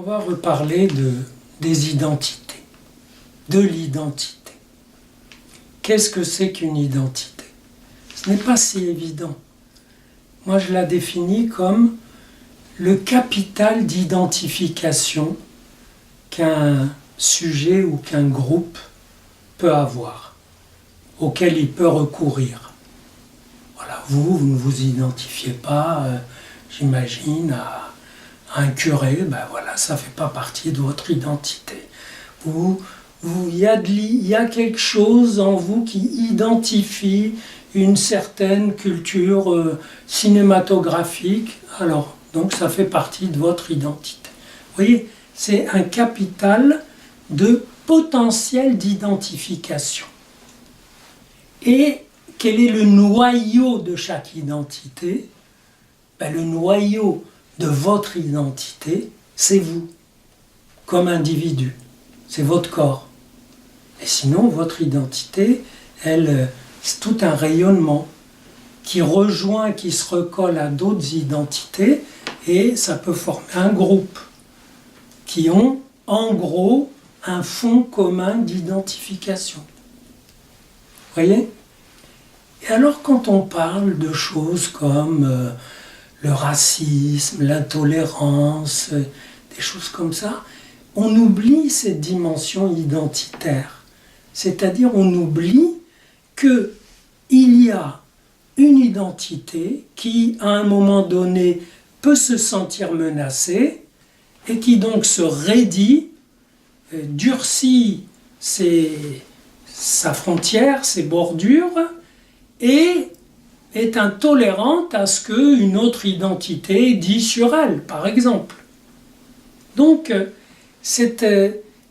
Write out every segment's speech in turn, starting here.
On va reparler des identités, de l'identité. Qu'est-ce que c'est qu'une identité? Ce n'est pas si évident. Moi, je la définis comme le capital d'identification qu'un sujet ou qu'un groupe peut avoir, auquel il peut recourir. Voilà, vous ne vous identifiez pas, j'imagine, à un curé, ben voilà, ça ne fait pas partie de votre identité. Il y a quelque chose en vous qui identifie une certaine culture cinématographique, alors, donc ça fait partie de votre identité. Vous voyez, c'est un capital de potentiel d'identification. Et quel est le noyau de chaque identité? Ben, le noyau de votre identité, c'est vous, comme individu. C'est votre corps. Et sinon, votre identité, c'est tout un rayonnement qui rejoint, qui se recolle à d'autres identités, et ça peut former un groupe qui ont, en gros, un fond commun d'identification. Vous voyez? Et alors, quand on parle de choses comme le racisme, l'intolérance, des choses comme ça, on oublie cette dimension identitaire. C'est-à-dire, on oublie qu'il y a une identité qui, à un moment donné, peut se sentir menacée et qui donc se raidit, durcit sa frontière, ses bordures, et est intolérante à ce qu'une autre identité dit sur elle, par exemple. Donc, c'est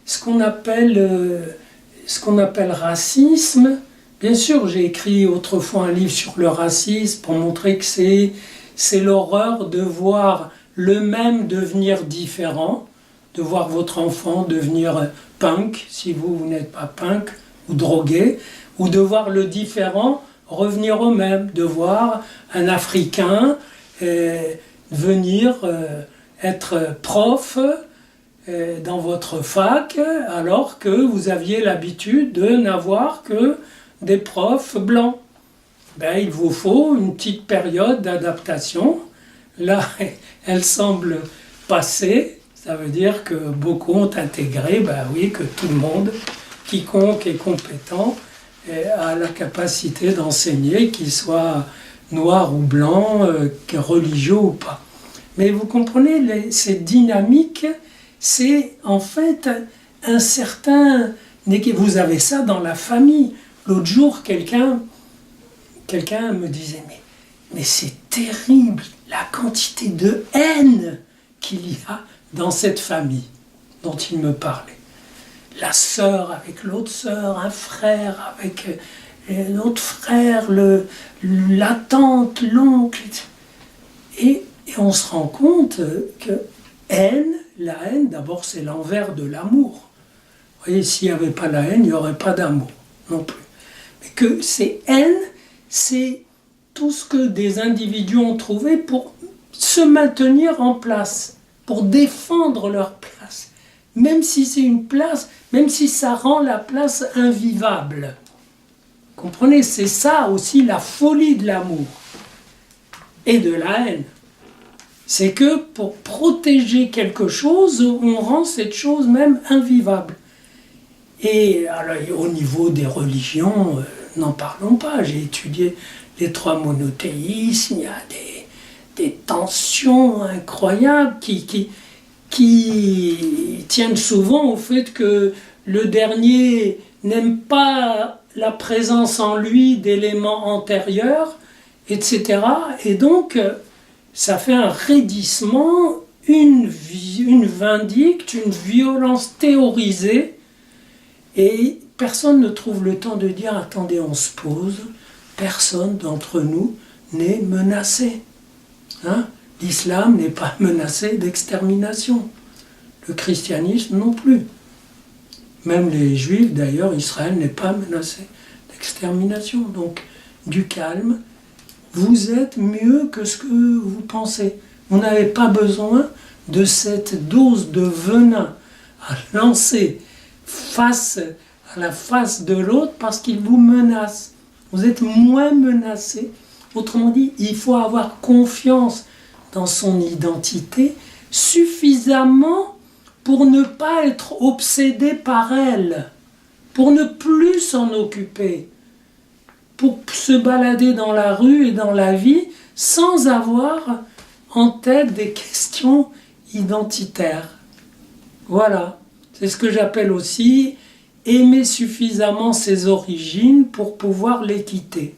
ce qu'on appelle racisme. Bien sûr, j'ai écrit autrefois un livre sur le racisme pour montrer que c'est l'horreur de voir le même devenir différent, de voir votre enfant devenir punk, si vous n'êtes pas punk, ou drogué, ou de voir le différent revenir au même, de voir un Africain venir être prof dans votre fac, alors que vous aviez l'habitude de n'avoir que des profs blancs. Ben, il vous faut une petite période d'adaptation. Là, elle semble passer. Ça veut dire que beaucoup ont intégré, ben oui, que tout le monde, quiconque est compétent, a la capacité d'enseigner, qu'il soit noir ou blanc, religieux ou pas. Mais vous comprenez, cette dynamique, c'est en fait un certain... Vous avez ça dans la famille. L'autre jour, quelqu'un me disait, mais c'est terrible la quantité de haine qu'il y a dans cette famille dont il me parlait. La sœur avec l'autre sœur, un frère avec l'autre frère, la tante, l'oncle. Et on se rend compte que la haine, d'abord c'est l'envers de l'amour. Vous voyez, s'il n'y avait pas la haine, il n'y aurait pas d'amour non plus. Mais que ces haines, c'est tout ce que des individus ont trouvé pour se maintenir en place, pour défendre leur place. Même si c'est une place, même si ça rend la place invivable. Comprenez, c'est ça aussi la folie de l'amour et de la haine. C'est que pour protéger quelque chose, on rend cette chose même invivable. Et alors, au niveau des religions, n'en parlons pas. J'ai étudié les 3 monothéismes, il y a des tensions incroyables qui tiennent souvent au fait que le dernier n'aime pas la présence en lui d'éléments antérieurs, etc. Et donc, ça fait un raidissement, une vindicte, une violence théorisée, et personne ne trouve le temps de dire « Attendez, on se pose, personne d'entre nous n'est menacé. Hein » L'islam n'est pas menacé d'extermination. Le christianisme non plus. Même les juifs, d'ailleurs, Israël n'est pas menacé d'extermination. Donc, du calme. Vous êtes mieux que ce que vous pensez. Vous n'avez pas besoin de cette dose de venin à lancer face à la face de l'autre parce qu'il vous menace. Vous êtes moins menacé. Autrement dit, il faut avoir confiance dans son identité suffisamment pour ne pas être obsédé par elle, pour ne plus s'en occuper, pour se balader dans la rue et dans la vie sans avoir en tête des questions identitaires. Voilà, c'est ce que j'appelle aussi aimer suffisamment ses origines pour pouvoir les quitter.